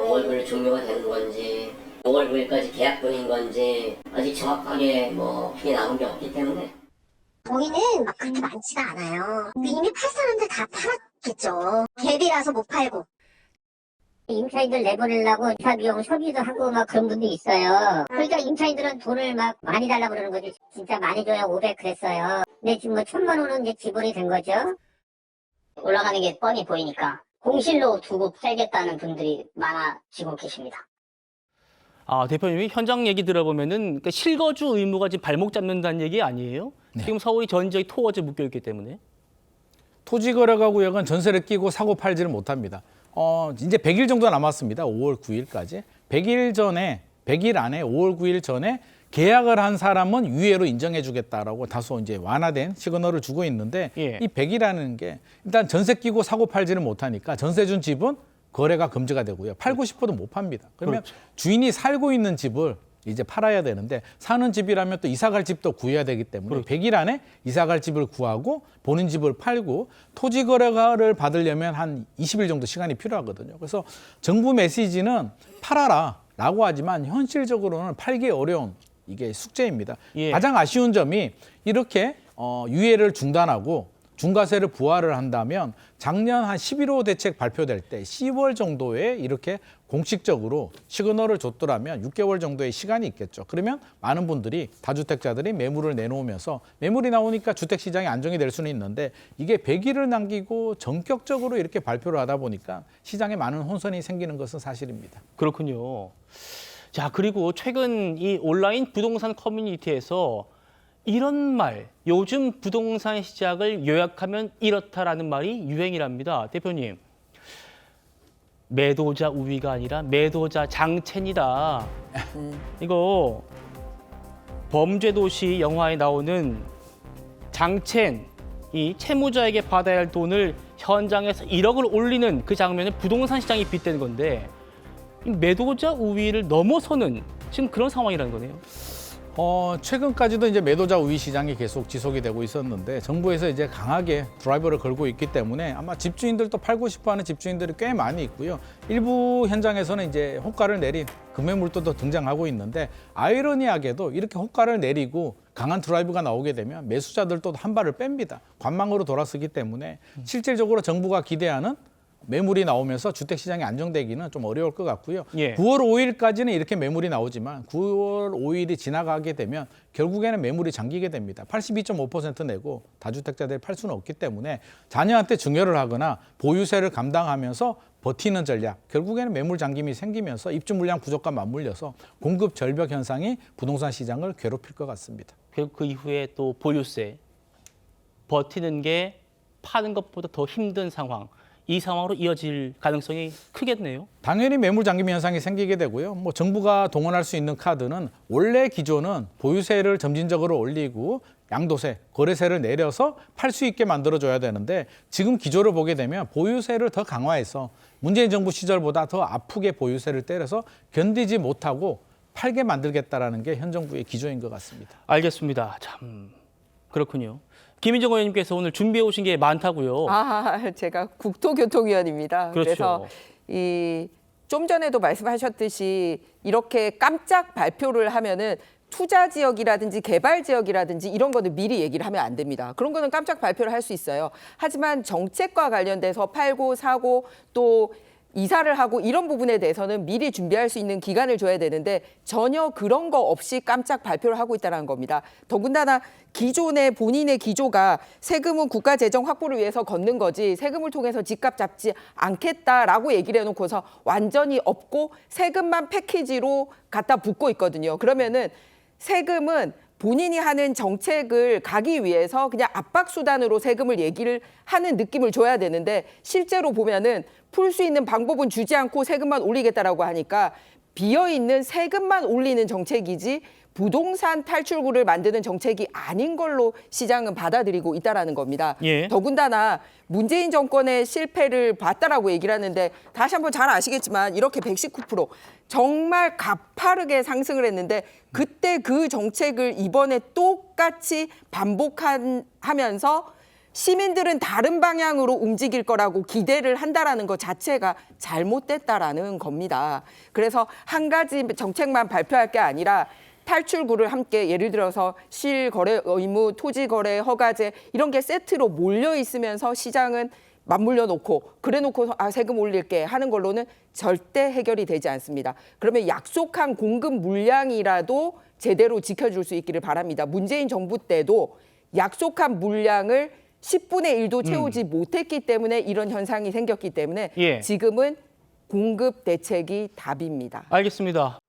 뭐 5월 9일 종료가 되는 건지 5월 9일까지 계약분인 건지 아직 정확하게 뭐 그게 나온 게 없기 때문에 동의는 막 그렇게 많지가 않아요. 이미 팔 사람들 다 팔았겠죠. 갭이라서 못 팔고. 임차인들 내보내려고 임차 비용 소비도 하고 막 그런 분들이 있어요. 그러니까 임차인들은 돈을 막 많이 달라고 그러는 거지. 진짜 많이 줘야 500 그랬어요. 근데 지금 뭐 1000만 원은 이제 지불이 된 거죠. 올라가는 게 뻔히 보이니까 공실로 두고 팔겠다는 분들이 많아지고 계십니다. 아, 대표님이 현장 얘기 들어보면은 그러니까 실거주 의무가 지금 발목 잡는다는 얘기 아니에요? 네. 지금 서울이 전지역이 토거지에 묶여있기 때문에. 토지거래가 구역은 전세를 끼고 사고 팔지를 못합니다. 이제 100일 정도 남았습니다. 5월 9일까지. 100일 안에 5월 9일 전에 계약을 한 사람은 유예로 인정해 주겠다라고 다소 이제 완화된 시그널을 주고 있는데 예. 이 100이라는 게 일단 전세 끼고 사고 팔지를 못하니까 전세 준 집은 거래가 금지가 되고요. 팔고 싶어도 못 팝니다. 그러면 그렇죠. 주인이 살고 있는 집을 이제 팔아야 되는데 사는 집이라면 또 이사 갈 집도 구해야 되기 때문에 그렇죠. 100일 안에 이사 갈 집을 구하고 보는 집을 팔고 토지 거래가를 받으려면 한 20일 정도 시간이 필요하거든요. 그래서 정부 메시지는 팔아라라고 하지만 현실적으로는 팔기 어려운 이게 숙제입니다. 예. 가장 아쉬운 점이 이렇게 유예를 중단하고 중과세를 부과를 한다면 작년 한 11호 대책 발표될 때 10월 정도에 이렇게 공식적으로 시그널을 줬더라면 6개월 정도의 시간이 있겠죠. 그러면 많은 분들이 다주택자들이 매물을 내놓으면서 매물이 나오니까 주택시장이 안정이 될 수는 있는데 이게 100일을 남기고 전격적으로 이렇게 발표를 하다 보니까 시장에 많은 혼선이 생기는 것은 사실입니다. 그렇군요. 자, 그리고 최근 이 온라인 부동산 커뮤니티에서 이런 말, 요즘 부동산 시장을 요약하면 이렇다라는 말이 유행이랍니다. 대표님, 매도자 우위가 아니라 매도자 장첸이다. 이거 범죄도시 영화에 나오는 장첸, 이 채무자에게 받아야 할 돈을 현장에서 1억을 올리는 그 장면은 부동산 시장이 빗대는 건데 이 매도자 우위를 넘어서는 지금 그런 상황이라는 거네요. 최근까지도 이제 매도자 우위 시장이 계속 지속이 되고 있었는데 정부에서 이제 강하게 드라이버를 걸고 있기 때문에 아마 집주인들도 팔고 싶어하는 집주인들이 꽤 많이 있고요. 일부 현장에서는 이제 호가를 내린 금매물도 등장하고 있는데 아이러니하게도 이렇게 호가를 내리고 강한 드라이브가 나오게 되면 매수자들도 한 발을 뺍니다. 관망으로 돌아서기 때문에 실질적으로 정부가 기대하는 매물이 나오면서 주택시장이 안정되기는 좀 어려울 것 같고요. 예. 9월 5일까지는 이렇게 매물이 나오지만 9월 5일이 지나가게 되면 결국에는 매물이 잠기게 됩니다. 82.5% 내고 다주택자들이 팔 수는 없기 때문에 자녀한테 증여를 하거나 보유세를 감당하면서 버티는 전략, 결국에는 매물 잠김이 생기면서 입주 물량 부족과 맞물려서 공급 절벽 현상이 부동산 시장을 괴롭힐 것 같습니다. 결국 그 이후에 또 보유세, 버티는 게 파는 것보다 더 힘든 상황. 이 상황으로 이어질 가능성이 크겠네요. 당연히 매물 잠김 현상이 생기게 되고요. 뭐 정부가 동원할 수 있는 카드는 원래 기존은 보유세를 점진적으로 올리고 양도세, 거래세를 내려서 팔 수 있게 만들어줘야 되는데 지금 기조를 보게 되면 보유세를 더 강화해서 문재인 정부 시절보다 더 아프게 보유세를 때려서 견디지 못하고 팔게 만들겠다라는 게 현 정부의 기조인 것 같습니다. 알겠습니다. 참 그렇군요. 김인정 의원님께서 오늘 준비해 오신 게 많다고요. 제가 국토교통위원입니다. 그렇죠. 그래서 좀 전에도 말씀하셨듯이 이렇게 깜짝 발표를 하면은 투자 지역이라든지 개발 지역이라든지 이런 거는 미리 얘기를 하면 안 됩니다. 그런 거는 깜짝 발표를 할 수 있어요. 하지만 정책과 관련돼서 팔고 사고 또 이사를 하고 이런 부분에 대해서는 미리 준비할 수 있는 기간을 줘야 되는데 전혀 그런 거 없이 깜짝 발표를 하고 있다는 겁니다. 더군다나 기존의 본인의 기조가 세금은 국가 재정 확보를 위해서 걷는 거지 세금을 통해서 집값 잡지 않겠다라고 얘기를 해놓고서 완전히 없고 세금만 패키지로 갖다 붓고 있거든요. 그러면은 세금은 본인이 하는 정책을 가기 위해서 그냥 압박 수단으로 세금을 얘기를 하는 느낌을 줘야 되는데 실제로 보면은 풀 수 있는 방법은 주지 않고 세금만 올리겠다라고 하니까 비어있는 세금만 올리는 정책이지 부동산 탈출구를 만드는 정책이 아닌 걸로 시장은 받아들이고 있다라는 겁니다. 예. 더군다나 문재인 정권의 실패를 봤다라고 얘기를 하는데 다시 한번 잘 아시겠지만 이렇게 119% 정말 가파르게 상승을 했는데 그때 그 정책을 이번에 똑같이 반복하면서 시민들은 다른 방향으로 움직일 거라고 기대를 한다라는 것 자체가 잘못됐다라는 겁니다. 그래서 한 가지 정책만 발표할 게 아니라 탈출구를 함께 예를 들어서 실거래 의무, 토지거래 허가제 이런 게 세트로 몰려 있으면서 시장은 맞물려 놓고 그래 놓고 세금 올릴게 하는 걸로는 절대 해결이 되지 않습니다. 그러면 약속한 공급 물량이라도 제대로 지켜줄 수 있기를 바랍니다. 문재인 정부 때도 약속한 물량을 10분의 1도 채우지 못했기 때문에 이런 현상이 생겼기 때문에 예. 지금은 공급 대책이 답입니다. 알겠습니다.